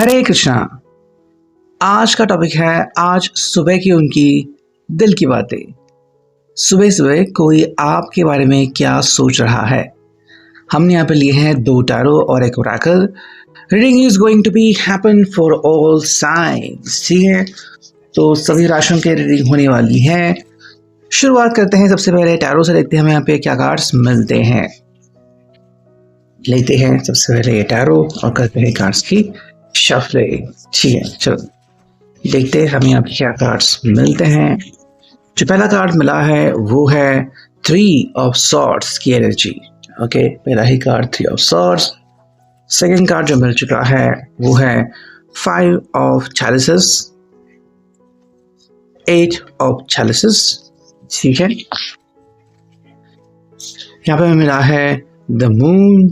हरे कृष्णा। आज का टॉपिक है आज सुबह की उनकी दिल की बातें। सुबह सुबह कोई आपके बारे में क्या सोच रहा है। हमने यहाँ पे लिए हैं 2 टैरो और एक oracle. Reading is going to be happen for all signs. ठीक है, तो सभी राशियों की रीडिंग होने वाली है। शुरुआत करते हैं सबसे पहले टैरो से। देखते हैं हमें यहाँ पे क्या कार्ड्स मिलते हैं। लेते हैं सबसे पहले ये टैरो और करते हैं कार्ड्स की शफलिंग। ठीक है, चलो देखते हैं हमें यहाँ पे क्या कार्ड्स मिलते हैं। जो पहला कार्ड मिला है वो है 3 ऑफ सॉर्ड्स की एनर्जी। ओके, पहला ही card 3 of swords. Second card जो मिल चुका है वो है 5 ऑफ chalices, 8 ऑफ chalices। ठीक है, यहाँ पे मिला है द मून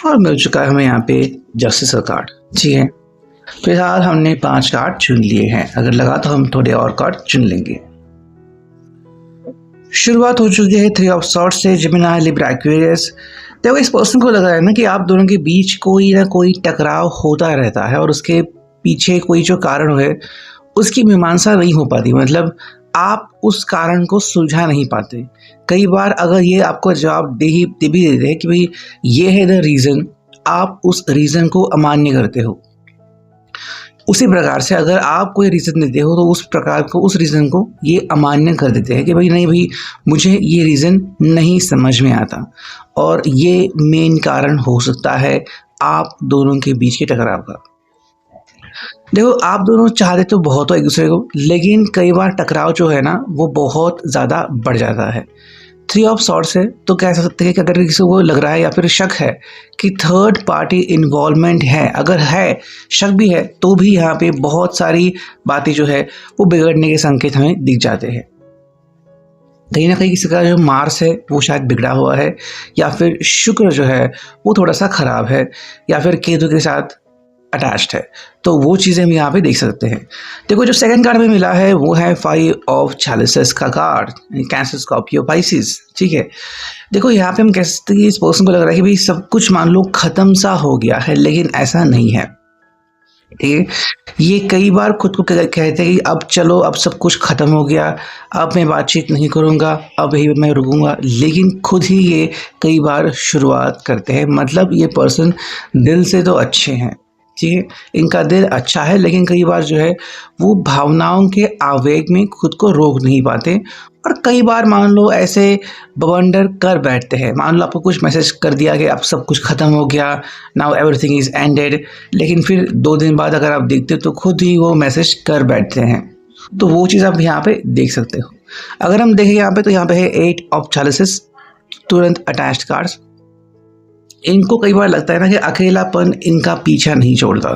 और मिल चुका है हमें यहाँ पे जस्टिस का कार्ड। ठीक है, फिलहाल हमने 5 कार्ड चुन लिए हैं। अगर लगा तो हम थोड़े और कार्ड चुन लेंगे। शुरुआत हो चुकी है 3 ऑफ सॉर्ड्स से। Gemini, Libra, Aquarius. देखो, इस पर्सन को लग रहा है ना कि आप दोनों के बीच कोई ना कोई टकराव होता रहता है और उसके पीछे कोई जो कारण है उसकी मीमांसा नहीं हो पाती। मतलब आप उस कारण को सुलझा नहीं पाते। कई बार अगर ये आपको जवाब दे भी देते हैं कि भाई ये है द रीज़न, आप उस रीज़न को अमान्य करते हो। उसी प्रकार से अगर आप कोई रीज़न देते हो तो उस रीज़न को ये अमान्य कर देते हैं कि भाई नहीं भाई, मुझे ये रीज़न नहीं समझ में आता। और ये मेन कारण हो सकता है आप दोनों के बीच के टकराव का। देखो, आप दोनों चाहते तो बहुत हो एक दूसरे को, लेकिन कई बार टकराव जो है ना वो बहुत ज़्यादा बढ़ जाता है। 3 ऑफ सॉर्ड्स है तो कह सकते हैं कि अगर किसी को लग रहा है या फिर शक है कि थर्ड पार्टी इन्वॉल्वमेंट है, अगर है, शक भी है, तो भी यहाँ पे बहुत सारी बातें जो है वो बिगड़ने के संकेत हमें दिख जाते हैं। कहीं ना कहीं किसी का जो मार्स है वो शायद बिगड़ा हुआ है, या फिर शुक्र जो है वो थोड़ा सा खराब है, या फिर केतु के साथ अटैच्ड है। तो वो चीज़ें हम यहाँ पे देख सकते हैं। देखो, जो सेकंड कार्ड में मिला है वो है 5 ऑफ chalices का कार्ड, कैंसर, स्कॉर्पियो, पाइसिस। ठीक है, देखो यहाँ पे हम कह सकते हैं कि इस पर्सन को लग रहा है कि भाई सब कुछ मान लो खत्म सा हो गया है, लेकिन ऐसा नहीं है। ठीक है, ये कई बार खुद को कहते हैं कि अब चलो, अब सब कुछ खत्म हो गया, अब मैं बातचीत नहीं करूँगा, अब ही मैं रुकूंगा, लेकिन खुद ही ये कई बार शुरुआत करते हैं। मतलब ये पर्सन दिल से तो अच्छे हैं, ठीक है, इनका दिल अच्छा है, लेकिन कई बार जो है वो भावनाओं के आवेग में खुद को रोक नहीं पाते। और कई बार मान लो ऐसे बवंडर कर बैठते हैं। मान लो आपको कुछ मैसेज कर दिया कि अब सब कुछ ख़त्म हो गया, नाउ एवरीथिंग इज़ एंडेड, लेकिन फिर 2 दिन बाद अगर आप देखते हो तो खुद ही वो मैसेज कर बैठते हैं। तो वो चीज़ आप यहाँ पे देख सकते हो। अगर हम देखें यहाँ पे तो यहाँ पे है 8 ऑफ chalices, तुरंत अटैच्ड कार्ड्स। इनको कई बार लगता है ना कि अकेलापन इनका पीछा नहीं छोड़ता,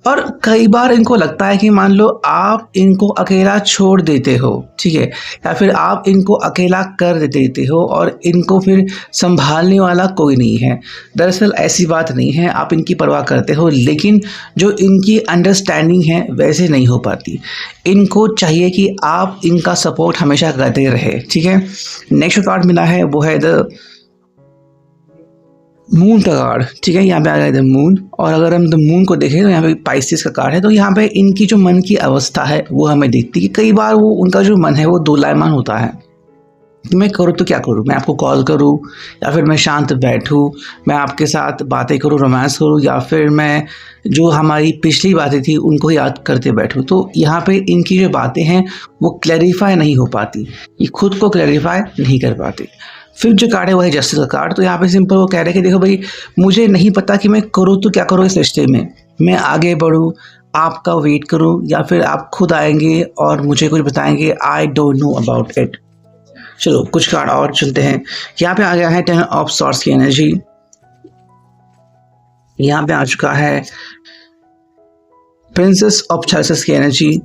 और कई बार इनको लगता है कि मान लो आप इनको अकेला छोड़ देते हो, ठीक है, या फिर आप इनको अकेला कर देते हो और इनको फिर संभालने वाला कोई नहीं है। दरअसल ऐसी बात नहीं है, आप इनकी परवाह करते हो, लेकिन जो इनकी अंडरस्टैंडिंग है वैसे नहीं हो पाती। इनको चाहिए कि आप इनका सपोर्ट हमेशा करते रहे। ठीक है, नेक्स्ट कार्ड मिला है वो है द मून का कार्ड। ठीक है, यहाँ पे आ गया द मून, और अगर हम द मून को देखें तो यहाँ पे पाइसिस का कार्ड है। तो यहाँ पे इनकी जो मन की अवस्था है वो हमें दिखती है कि कई बार वो उनका जो मन है वो दोलायमान होता है कि मैं करूँ तो क्या करूँ, मैं आपको कॉल करूँ या फिर मैं शांत बैठूँ, मैं आपके साथ बातें करूँ, रोमांस करूँ, या फिर मैं जो हमारी पिछली बातें थी उनको याद करते बैठूँ। तो यहाँ पे इनकी जो बातें हैं वो क्लैरिफाई नहीं हो पाती, ये खुद को क्लैरिफाई नहीं कर पाती। फिर जो कार्ड है वो है जस्टिस का कार्ड। तो यहाँ पे सिंपल वो कह रहे हैं कि देखो भाई, मुझे नहीं पता कि मैं करूँ तो क्या करूँ इस रिश्ते में, मैं आगे बढ़ूँ, आपका वेट करूँ, या फिर आप खुद आएंगे और मुझे कुछ बताएंगे। I don't know about it. चलो कुछ कार्ड और चलते हैं। यहाँ पे आ गया है 10 ऑफ सॉर्ड्स की एनर्जी। यहाँ पे आ चुका है प्रिंसेस ऑफ chalices की एनर्जी।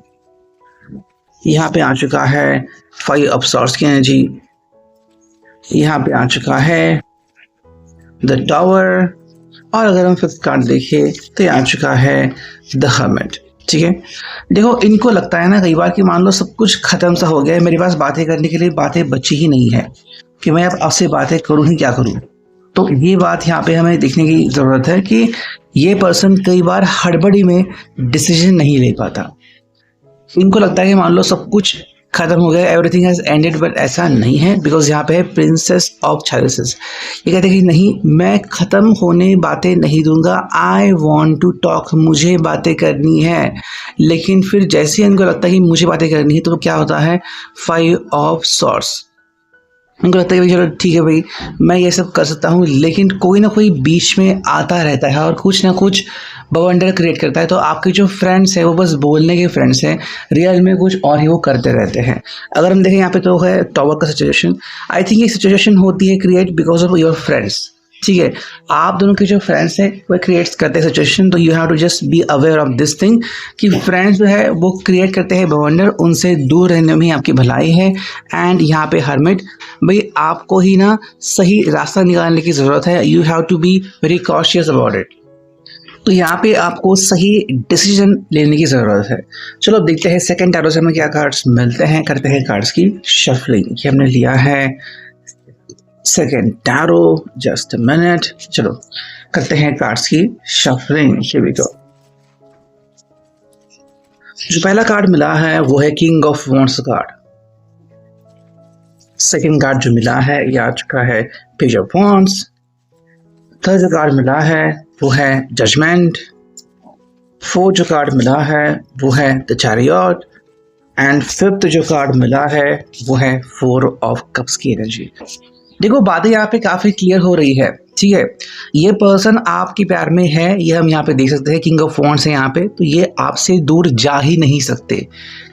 यहाँ पे आ चुका है 5 ऑफ सॉर्ड्स की एनर्जी। यहाँ पे आ चुका है द टावर, और अगर हम 5th कार्ड देखें तो ये आ चुका है द हर्मिट। ठीक है, देखो इनको लगता है ना कई बार कि मान लो सब कुछ खत्म सा हो गया है, मेरे पास बातें करने के लिए बातें बची ही नहीं है कि मैं अब आपसे बातें करूँ ही क्या करूँ। तो ये बात यहाँ पे हमें देखने की ज़रूरत है कि ये पर्सन कई बार हड़बड़ी में डिसीजन नहीं ले पाता। इनको लगता है कि मान लो सब कुछ खत्म हो गया, एवरीथिंग हैज एंडेड, बट ऐसा नहीं है, बिकॉज यहाँ पे है प्रिंसेस ऑफ चैलिसेस। ये कहते हैं कि नहीं, मैं ख़त्म होने बातें नहीं दूंगा, आई वॉन्ट टू टॉक, मुझे बातें करनी है। लेकिन फिर जैसे ही इनको लगता है कि मुझे बातें करनी है, तो क्या होता है, 5 ऑफ सॉर्ड्स। उनको लगता है कि चलो ठीक है भाई, मैं ये सब कर सकता हूँ, लेकिन कोई ना कोई बीच में आता रहता है और कुछ ना कुछ बवंडर क्रिएट करता है। तो आपके जो फ्रेंड्स हैं वो बस बोलने के फ्रेंड्स हैं, रियल में कुछ और ही वो करते रहते हैं। अगर हम देखें यहाँ पे तो है टॉवर का सिचुएशन। आई थिंक ये सिचुएशन होती है create because of your friends. ठीक है, आप दोनों के जो फ्रेंड्स हैं वो क्रिएट करते हैं सिचुएशन। तो you have to just be aware of this thing कि फ्रेंड्स जो है वो क्रिएट करते हैं बवंडर, उनसे दूर रहने में ही आपकी भलाई है। एंड यहाँ पे हर्मिट, भाई आपको ही ना सही रास्ता निकालने की ज़रूरत है। You have to be very cautious about it. तो यहाँ पे आपको सही डिसीजन लेने की ज़रूरत है। चलो अब देखते हैं सेकंड टैरो से हमें क्या कार्ड्स मिलते हैं। करते हैं कार्ड्स की शफलिंग। ये हमने लिया है second tarot, just a minute. चलो करते हैं कार्ड्स की शफलिंग। Here we go. जो पहला कार्ड मिला है वो है king of wands card. Second card जो मिला है ये आ चुका है पेज ऑफ वॉन्ड्स। थर्ड जो कार्ड मिला है वो है जजमेंट। फोर्थ जो कार्ड मिला है वो है द चैरियट। एंड फिफ्थ जो कार्ड मिला है वो है 4 ऑफ कप्स की एनर्जी। देखो बातें यहाँ पे काफ़ी क्लियर हो रही है। ठीक है, ये पर्सन आपके प्यार में है, ये हम यहाँ पे देख सकते हैं। किंग ऑफ वॉन्ड्स है यहाँ पे, तो ये आपसे दूर जा ही नहीं सकते।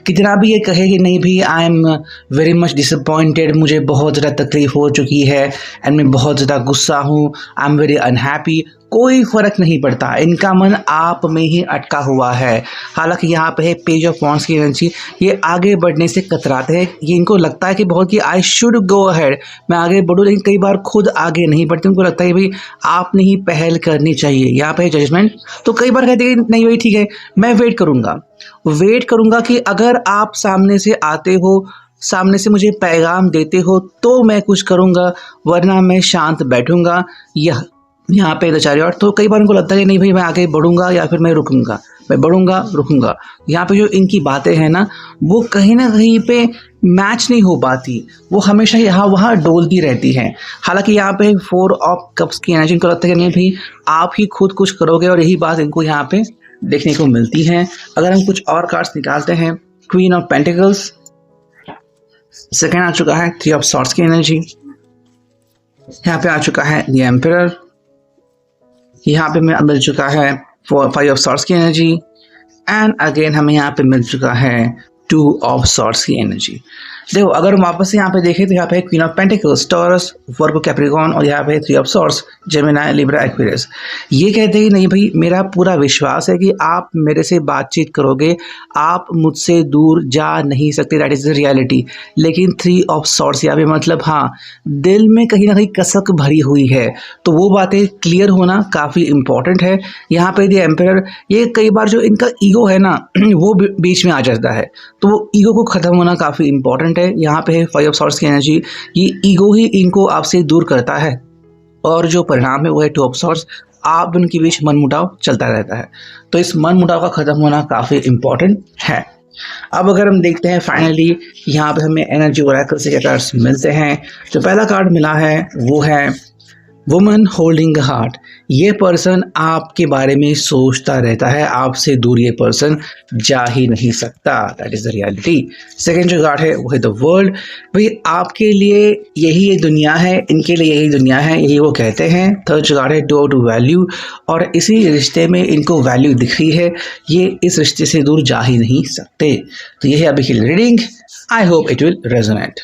कितना भी ये कहे कि नहीं भी I am very much disappointed, मुझे बहुत ज़्यादा तकलीफ हो चुकी है एंड मैं बहुत ज़्यादा गुस्सा हूँ, आई एम वेरी अनहैप्पी, कोई फ़र्क नहीं पड़ता, इनका मन आप में ही अटका हुआ है। हालांकि यहाँ पे है पेज ऑफ वॉन्ड्स की एनर्जी। ये आगे बढ़ने से कतराते हैं। ये इनको लगता है कि बहुत कि आई शुड गो अहेड, मैं आगे बढ़ूँ, लेकिन कई बार खुद आगे नहीं बढ़ते। उनको लगता है भाई आपने ही पहल करनी चाहिए। यहाँ पे जजमेंट, तो कई बार कहते हैं नहीं भाई ठीक है, मैं वेट करूँगा कि अगर आप सामने से आते हो, सामने से मुझे पैगाम देते हो तो मैं कुछ करूँगा, वरना मैं शांत बैठूँगा। यह यहाँ पे द चैरियट, तो कई बार उनको लगता है कि नहीं भाई मैं आगे बढ़ूंगा या फिर मैं रुकूंगा, मैं बढ़ूंगा रुकूंगा। यहाँ पे जो इनकी बातें हैं ना वो कहीं ना कहीं पे मैच नहीं हो पाती, वो हमेशा यहाँ वहाँ डोलती रहती हैं। हालांकि यहाँ पे 4 ऑफ कप्स की एनर्जी, इनको लगता है कि नहीं भाई आप ही खुद कुछ करोगे, और यही बात इनको यहाँ पे देखने को मिलती है। अगर हम कुछ और कार्ड्स निकालते हैं, क्वीन ऑफ पेंटिकल्स, सेकेंड आ चुका है 3 ऑफ सॉर्ड्स की एनर्जी। यहाँ पे आ चुका है द एम्परर। यहाँ पे मिल चुका है 5 ऑफ सॉर्ड्स की एनर्जी। एंड अगेन हमें यहाँ पे मिल चुका है 2 ऑफ सॉर्ड्स की एनर्जी। देखो अगर हम वापस से यहाँ पे देखें तो यहाँ पे queen of pentacles, taurus, Virgo, Capricorn, और यहाँ पे 3 of swords, Gemini, Libra, Aquarius. ये कहते हैं कि नहीं भाई मेरा पूरा विश्वास है कि आप मेरे से बातचीत करोगे, आप मुझसे दूर जा नहीं सकते, दैट इज़ द रियलिटी। लेकिन 3 ऑफ सॉर्ड्स यहाँ पे मतलब हाँ, दिल में कहीं ना कहीं कसक भरी हुई है, तो वो बातें क्लियर होना काफ़ी इंपॉर्टेंट है। यहाँ पे द एम्परर, ये कई बार जो इनका ईगो है ना वो बीच में आ जाता है, तो वो ईगो को ख़त्म होना काफ़ी इंपॉर्टेंट है। यहाँ पे है 5 ऑफ सॉर्ड्स की एनर्जी। ये ईगो ही इनको आपसे दूर करता है, और जो परिणाम है वो है 2 ऑफ सॉर्ड्स। आप दोनों के बीच मनमुटाव चलता रहता है, तो इस मनमुटाव का खत्म होना काफ़ी इंपॉर्टेंट है। अब अगर हम देखते हैं फाइनली यहाँ पे हमें एनर्जी ओरेकल से क्या कार्ड्स मिलते हैं। जो पहला कार्ड मिला है वो है वुमन होल्डिंग हार्ट। ये पर्सन आपके बारे में सोचता रहता है, आपसे दूर ये पर्सन जा ही नहीं सकता, that is the reality. Second जो कार्ड है वो है द वर्ल्ड। भाई आपके लिए यही ये दुनिया है, इनके लिए यही दुनिया है, यही वो कहते हैं। थर्ड जो कार्ड है टू वैल्यू, और इसी रिश्ते में इनको वैल्यू दिख रही है, ये इस रिश्ते से दूर जा ही नहीं सकते। तो ये है अभी की reading. I hope it will resonate.